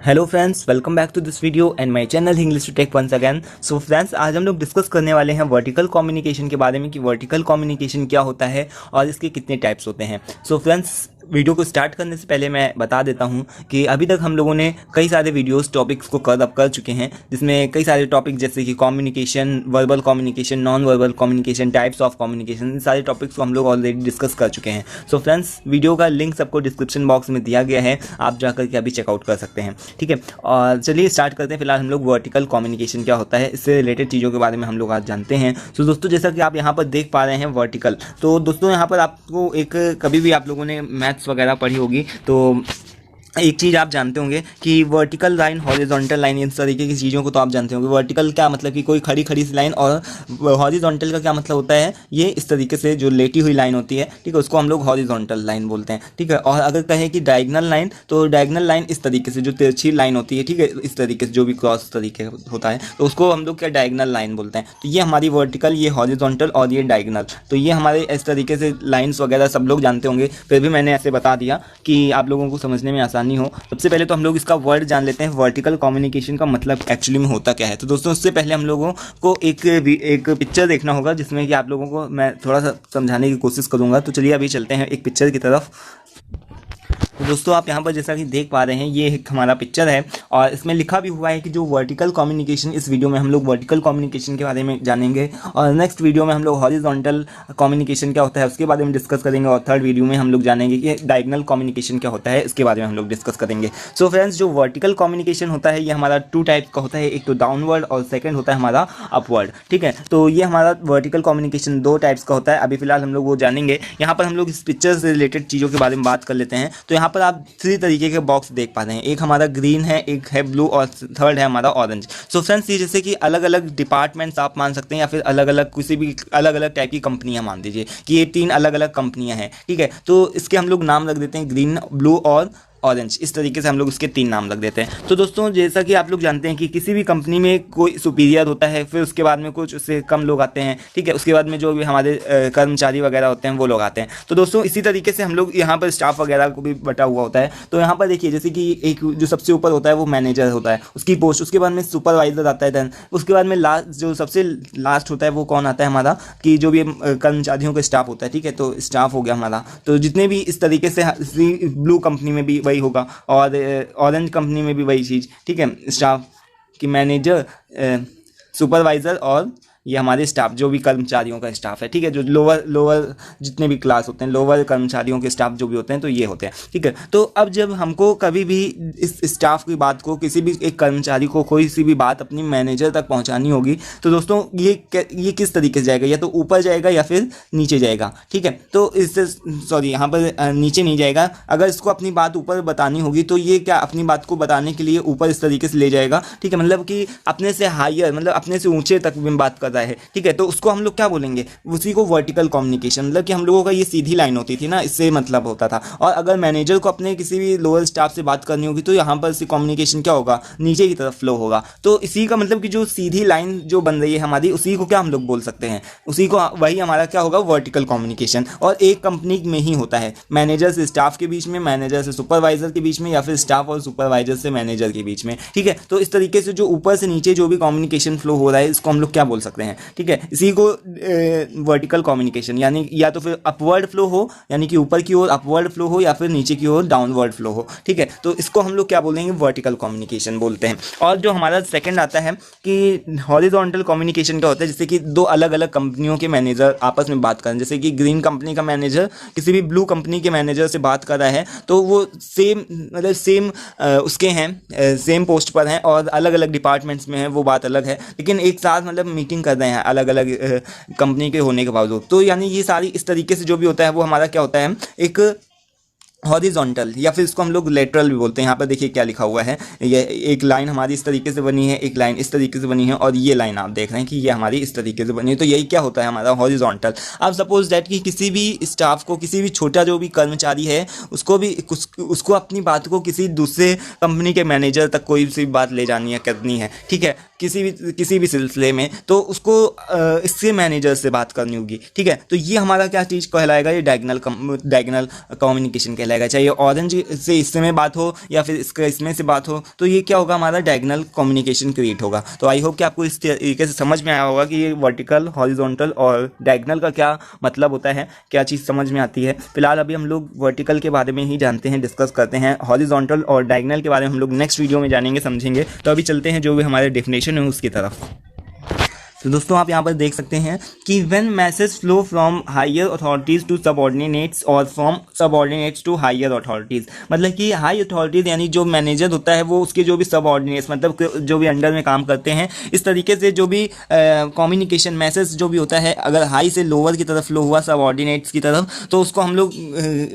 Hello friends, welcome back to this video and my channel English to tech once again. So friends, आज हम लोग discuss करने वाले हैं वर्टिकल कम्युनिकेशन के बारे में कि वर्टिकल कम्युनिकेशन क्या होता है और इसके कितने टाइप्स होते हैं। सो फ्रेंड्स, वीडियो को स्टार्ट करने से पहले मैं बता देता हूं कि अभी तक हम लोगों ने कई सारे वीडियोस टॉपिक्स को कवर अप कर चुके हैं, जिसमें कई सारे टॉपिक जैसे कि communication, verbal communication, non verbal communication, types of communication, इन सारे टॉपिक्स को हम लोग ऑलरेडी डिस्कस कर चुके हैं। सो फ्रेंड्स, वीडियो का लिंक सबको डिस्क्रिप्शन बॉक्स में दिया गया है, आप जाकर के अभी चेकआउट कर सकते हैं। ठीक है, और चलिए स्टार्ट करते हैं। फिलहाल हम लोग वर्टिकल कम्युनिकेशन क्या होता है, इससे रिलेटेड चीज़ों के बारे में हम लोग आज जानते हैं। तो दोस्तों, जैसा कि आप यहाँ पर देख पा रहे हैं वर्टिकल, तो दोस्तों यहाँ पर आपको एक, कभी भी आप लोगों ने मैथ्स वगैरह पढ़ी होगी तो एक चीज़ आप जानते होंगे कि वर्टिकल लाइन, हॉरिजॉन्टल लाइन, इन तरीके की चीज़ों को तो आप जानते होंगे। वर्टिकल क्या मतलब कि कोई खड़ी खड़ी सी लाइन, और हॉरिजॉन्टल का क्या मतलब होता है, ये इस तरीके से जो लेटी हुई लाइन होती है, ठीक है, उसको हम लोग हॉरिजॉन्टल लाइन बोलते हैं। ठीक है, और अगर कहें कि डायगोनल लाइन, तो डायगोनल लाइन इस तरीके से जो तिरछी लाइन होती है, ठीक है, इस तरीके से जो भी क्रॉस तरीके होता है, तो उसको हम लोग क्या डायगोनल लाइन बोलते हैं। तो ये हमारी वर्टिकल, ये हॉरिजॉन्टल और ये डायगोनल, तो ये हमारे इस तरीके से लाइन्स वगैरह सब लोग जानते होंगे, फिर भी मैंने ऐसे बता दिया कि आप लोगों को समझने में आसानी हो। सबसे पहले तो हम लोग इसका वर्ड जान लेते हैं, वर्टिकल कम्युनिकेशन का मतलब एक्चुअली में होता क्या है। तो दोस्तों, उससे पहले हम लोगों को एक पिक्चर देखना होगा, जिसमें कि आप लोगों को मैं थोड़ा सा समझाने की कोशिश करूंगा। तो चलिए अभी चलते हैं एक पिक्चर की तरफ। तो दोस्तों, आप यहाँ पर जैसा कि देख पा रहे हैं, ये एक हमारा पिक्चर है और इसमें लिखा भी हुआ है कि जो वर्टिकल कम्युनिकेशन, इस वीडियो में हम लोग वर्टिकल कम्युनिकेशन के बारे में जानेंगे, और नेक्स्ट वीडियो में हम लोग हॉरिजॉन्टल कम्युनिकेशन क्या होता है उसके बारे में डिस्कस करेंगे, और थर्ड वीडियो में हम लोग जानेंगे कि डायगोनल कम्युनिकेशन क्या होता है, इसके बारे में हम लोग डिस्कस करेंगे। सो फ्रेंड्स, जो वर्टिकल कम्युनिकेशन होता है ये हमारा टू टाइप का होता है, एक तो डाउनवर्ड और सेकेंड होता है हमारा अपवर्ड। ठीक है, तो ये हमारा वर्टिकल कम्युनिकेशन दो टाइप्स का होता है। अभी फिलहाल हम लोग वो जानेंगे। यहाँ पर हम लोग इस पिक्चर से रिलेटेड चीज़ों के बारे में बात कर लेते हैं। तो यहाँ पर आप थ्री तरीके के बॉक्स देख पा रहे हैं, एक हमारा ग्रीन है, एक है ब्लू और थर्ड है हमारा ऑरेंज। सो फ्रेंड्स, ये जैसे कि अलग अलग डिपार्टमेंट्स आप मान सकते हैं, या फिर अलग अलग किसी भी अलग अलग टाइप की कंपनियां मान दीजिए कि ये तीन अलग अलग कंपनियां हैं। ठीक है, तो इसके हम लोग नाम रख देते हैं ग्रीन, ब्लू और ऑरेंज। इस तरीके से हम लोग इसके तीन नाम रख देते हैं। तो दोस्तों, जैसा कि आप लोग जानते हैं कि किसी भी कंपनी में कोई सुपीरियर होता है, फिर उसके बाद में कुछ उससे कम लोग आते हैं। ठीक है, उसके बाद में जो भी हमारे कर्मचारी वगैरह होते हैं वो लोग आते हैं। तो दोस्तों, इसी तरीके से हम लोग यहाँ पर स्टाफ वगैरह को भी बटा हुआ होता है। तो यहाँ पर देखिए, जैसे कि एक जो सबसे ऊपर होता है वो मैनेजर होता है, उसकी पोस्ट, उसके बाद में सुपरवाइजर आता है, देन उसके बाद में लास्ट, जो सबसे लास्ट होता है वो कौन आता है हमारा, कि जो भी कर्मचारियों का स्टाफ होता है। ठीक है, तो स्टाफ हो गया हमारा। तो जितने भी इस तरीके से ब्लू कंपनी में भी वही होगा और ऑरेंज कंपनी में भी वही चीज़। ठीक है, स्टाफ की मैनेजर, सुपरवाइज़र और ये हमारे स्टाफ, जो भी कर्मचारियों का स्टाफ है। ठीक है, जो लोअर जितने भी क्लास होते हैं, लोअर कर्मचारियों के स्टाफ जो भी होते हैं, तो ये होते हैं। ठीक है, तो अब जब हमको कभी भी इस स्टाफ की बात को, किसी भी एक कर्मचारी को कोई सी भी बात अपनी मैनेजर तक पहुंचानी होगी, तो दोस्तों ये किस तरीके से जाएगा, या तो ऊपर जाएगा या फिर नीचे जाएगा। ठीक है, तो इससे सॉरी, यहाँ पर नीचे नहीं जाएगा। अगर इसको अपनी बात ऊपर बतानी होगी तो ये क्या अपनी बात को बताने के लिए ऊपर इस तरीके से ले जाएगा। ठीक है, मतलब कि अपने से हायर, मतलब अपने से ऊंचे तक भी बात कर है। ठीक है, तो उसको हम लोग क्या बोलेंगे, उसी को वर्टिकल कम्युनिकेशन, मतलब कि हम लोगों का ये सीधी लाइन होती थी ना, इससे मतलब होता था। और अगर मैनेजर को अपने किसी भी लोअर स्टाफ से बात करनी होगी तो यहाँ पर से कम्युनिकेशन क्या होगा, नीचे की तरफ फ्लो होगा। तो इसी का मतलब कि जो सीधी लाइन जो बन रही है हमारी, उसी को क्या हम लोग बोल सकते हैं, उसी को, वही हमारा क्या होगा, वर्टिकल कम्युनिकेशन। और एक कंपनी में ही होता है, मैनेजर से स्टाफ के बीच में, मैनेजर से सुपरवाइजर के बीच में, या फिर स्टाफ और सुपरवाइजर से मैनेजर के बीच में। ठीक है, तो इस तरीके से जो ऊपर से नीचे जो भी कम्युनिकेशन फ्लो हो रहा है, इसको हम लोग क्या बोल सकते हैं। ठीक है, इसी को वर्टिकल कम्युनिकेशन, यानी या तो फिर अपवर्ड फ्लो हो, यानी कि ऊपर की ओर अपवर्ड फ्लो हो, या फिर नीचे की ओर डाउनवर्ड फ्लो हो। ठीक है, तो इसको हम लोग क्या बोलेंगे, वर्टिकल कम्युनिकेशन बोलते हैं। और जो हमारा सेकंड आता है कि हॉरिजॉन्टल कम्युनिकेशन क्या होता है, जैसे कि दो अलग अलग कंपनियों के मैनेजर आपस में बात करें, जैसे कि ग्रीन कंपनी का मैनेजर किसी भी ब्लू कंपनी के मैनेजर से बात कर रहा है, तो वो सेम, मतलब सेम उसके हैं, सेम पोस्ट पर हैं और अलग अलग डिपार्टमेंट्स में हैं, वो बात अलग है, लेकिन एक साथ मतलब मीटिंग कर रहे हैं अलग अलग कंपनी के होने के बावजूद। तो यानी ये सारी इस तरीके से जो भी होता है वो हमारा क्या होता है, एक हॉरिजॉन्टल, या फिर इसको हम लोग लेटरल भी बोलते हैं। यहाँ पर देखिए क्या लिखा हुआ है, ये एक लाइन हमारी इस तरीके से बनी है, एक लाइन इस तरीके से बनी है, और ये लाइन आप देख रहे हैं कि ये हमारी इस तरीके से बनी है। तो यही क्या होता है हमारा हॉरिजॉन्टल। अब सपोज दैट कि किसी भी स्टाफ को, किसी भी छोटा जो भी कर्मचारी है, उसको अपनी बात को किसी दूसरे कंपनी के मैनेजर तक कोई सी बात ले जानी है, करनी है। ठीक है, किसी भी सिलसिले में, तो उसको इससे मैनेजर से बात करनी होगी, ठीक है। तो ये हमारा क्या चीज़ कहलाएगा, ये डायगनल कम्युनिकेशन कहलाएगा। चाहे ऑरेंज से इसमें बात हो या फिर इसमें से बात हो, तो ये क्या होगा, हमारा डायगनल कम्युनिकेशन क्रिएट होगा। तो आई होप कि आपको इस तरीके से समझ में आया होगा कि ये वर्टिकल, हॉरिजॉन्टल और डायगनल का क्या मतलब होता है, क्या चीज़ समझ में आती है। फिलहाल अभी हम लोग वर्टिकल के बारे में ही जानते हैं, डिस्कस करते हैं। हॉरिजॉन्टल और डायगनल के बारे में हम लोग नेक्स्ट वीडियो में जानेंगे, समझेंगे। तो अभी चलते हैं जो भी हमारे डेफिनेशन है उसकी तरफ। तो दोस्तों आप यहाँ पर देख सकते हैं कि when message flow from higher authorities to subordinates और from subordinates to higher authorities, मतलब कि हाई अथॉरिटीज़ यानी जो मैनेजर होता है वो उसके जो भी सबऑर्डिनेट्स, मतलब जो भी अंडर में काम करते हैं, इस तरीके से जो भी कम्युनिकेशन मैसेज जो भी होता है, अगर हाई से लोअर की तरफ फ्लो हुआ सबऑर्डिनेट्स की तरफ, तो उसको हम लोग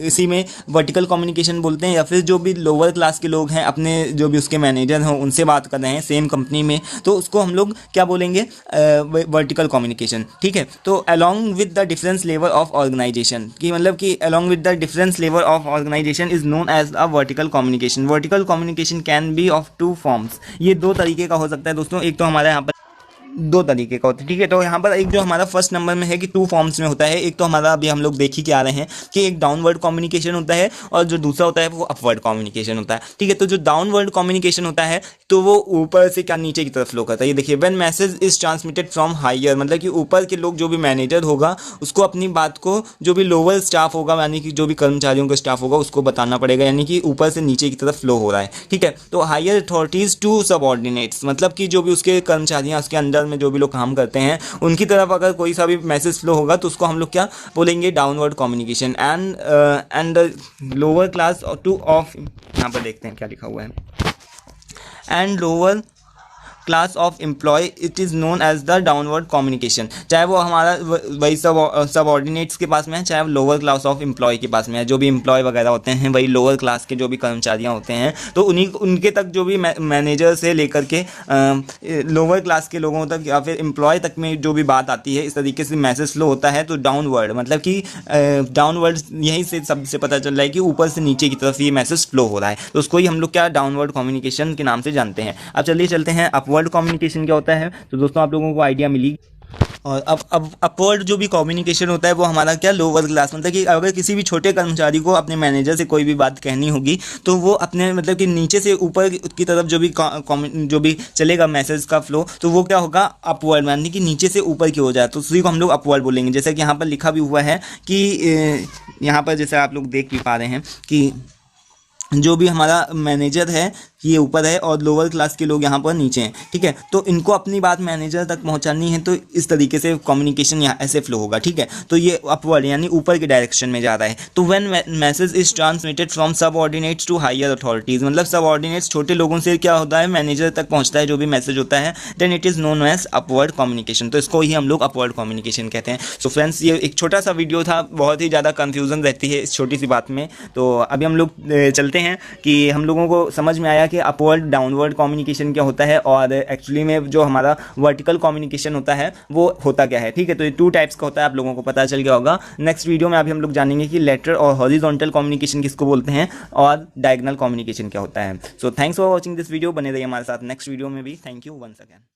इसी में वर्टिकल कम्युनिकेशन बोलते हैं। या फिर जो भी लोअर क्लास के लोग हैं, अपने जो भी उसके मैनेजर हों, उनसे बात कर रहे हैं सेम कंपनी में, तो उसको हम लोग क्या बोलेंगे, वर्टिकल कम्युनिकेशन, ठीक है। तो along with the difference level of organisation, कि मतलब कि along with the difference level of organisation is known as a vertical communication. Vertical communication can be of two forms. ये दो तरीके का हो सकता है दोस्तों। एक तो हमारे यहाँ पर दो तरीके का होता है, ठीक है। तो यहाँ पर एक जो हमारा फर्स्ट नंबर में है कि टू फॉर्म्स में होता है। एक तो हमारा अभी हम लोग देख ही के आ रहे हैं कि एक डाउनवर्ड कम्युनिकेशन होता है और जो दूसरा होता है वो अपवर्ड कम्युनिकेशन होता है, ठीक है। तो जो डाउनवर्ड कम्युनिकेशन होता है तो वो ऊपर से क्या नीचे की तरफ फ्लो करता है। ये देखिए, when message is transmitted from higher, मतलब कि ऊपर के लोग, जो भी मैनेजर होगा उसको अपनी बात को जो भी लोअर स्टाफ होगा, यानी कि जो भी कर्मचारियों का स्टाफ होगा, उसको बताना पड़ेगा, यानी कि ऊपर से नीचे की तरफ फ्लो हो रहा है, ठीक है। तो हायर अथॉरिटीज़ टू सबऑर्डिनेट्स, मतलब कि जो भी उसके कर्मचारियाँ, उसके अंडर में जो भी लोग काम करते हैं, उनकी तरफ अगर कोई सा भी मैसेज फ्लो होगा तो उसको हम लोग क्या बोलेंगे, downward communication. And lower class to of, यहाँ पर देखते हैं क्या लिखा हुआ है, and lower class of employ it is known as the downward communication. चाहे वो हमारा वही सबऑर्डिनेट्स के पास में है, चाहे वो लोअर क्लास ऑफ एम्प्लॉय के पास में है। जो भी एम्प्लॉय वगैरह होते हैं, वही लोअर क्लास के जो भी कर्मचारियाँ होते हैं, तो उनके तक जो भी मैनेजर से लेकर के लोअर क्लास के लोगों तक या फिर एम्प्लॉय तक में जो भी बात आती है, इस तरीके से मैसेज फ्लो होता है। तो डाउनवर्ड मतलब कि डाउनवर्ड यहीं से सबसे पता चल रहा है कि ऊपर से नीचे की तरफ ये मैसेज फ्लो हो रहा है, तो उसको ही हम लोग क्या डाउनवर्ड कम्युनिकेशन के नाम से जानते हैं। अब चलिए चलते हैं अपवर्ड कम्युनिकेशन क्या होता है। तो दोस्तों आप लोगों को आइडिया मिली। और अब अपवर्ड जो भी कम्युनिकेशन होता है वो हमारा क्या, लोअर क्लास, मतलब कि अगर किसी भी छोटे कर्मचारी को अपने मैनेजर से कोई भी बात कहनी होगी तो वो अपने मतलब कि नीचे से ऊपर की तरफ जो भी चलेगा मैसेज का फ्लो, तो वो क्या होगा, अपवर्ड, यानी कि नीचे से ऊपर की हो जाए, तो उसी को हम लोग अपवर्ड बोलेंगे। जैसे कि यहाँ पर लिखा भी हुआ है कि यहाँ पर जैसे आप लोग देख भी पा रहे हैं कि जो भी हमारा मैनेजर है ये ऊपर है और लोअर क्लास के लोग यहाँ पर नीचे हैं, ठीक है। तो इनको अपनी बात मैनेजर तक पहुँचानी है, तो इस तरीके से कम्युनिकेशन यहाँ ऐसे फ्लो होगा, ठीक है। तो ये अपवर्ड यानी ऊपर के डायरेक्शन में जा रहा है। तो when message is transmitted from subordinates to higher authorities, मतलब सबऑर्डिनेट्स छोटे लोगों से क्या होता है, मैनेजर तक पहुँचता है जो भी मैसेज होता है, then it is known as upward communication. तो इसको ही हम लोग अपवर्ड कम्युनिकेशन कहते हैं। सो फ्रेंड्स, ये एक छोटा सा वीडियो था, बहुत ही ज़्यादा कन्फ्यूजन रहती है इस छोटी सी बात में। तो अभी हम लोग चलते हैं कि हम लोगों को समझ में आया कि अपवर्ड डाउनवर्ड कम्युनिकेशन क्या होता है और एक्चुअली में जो हमारा वर्टिकल कम्युनिकेशन होता है वो होता क्या है, ठीक है। तो ये टू टाइप्स का होता है, आप लोगों को पता चल गया होगा। नेक्स्ट वीडियो में अभी हम लोग जानेंगे कि लेटरल और हॉरिजॉन्टल कम्युनिकेशन किसको बोलते हैं और डायगोनल कम्युनिकेशन क्या होता है। So thanks for watching this video, बने रहिए हमारे साथ नेक्स्ट वीडियो में भी। Thank you once again.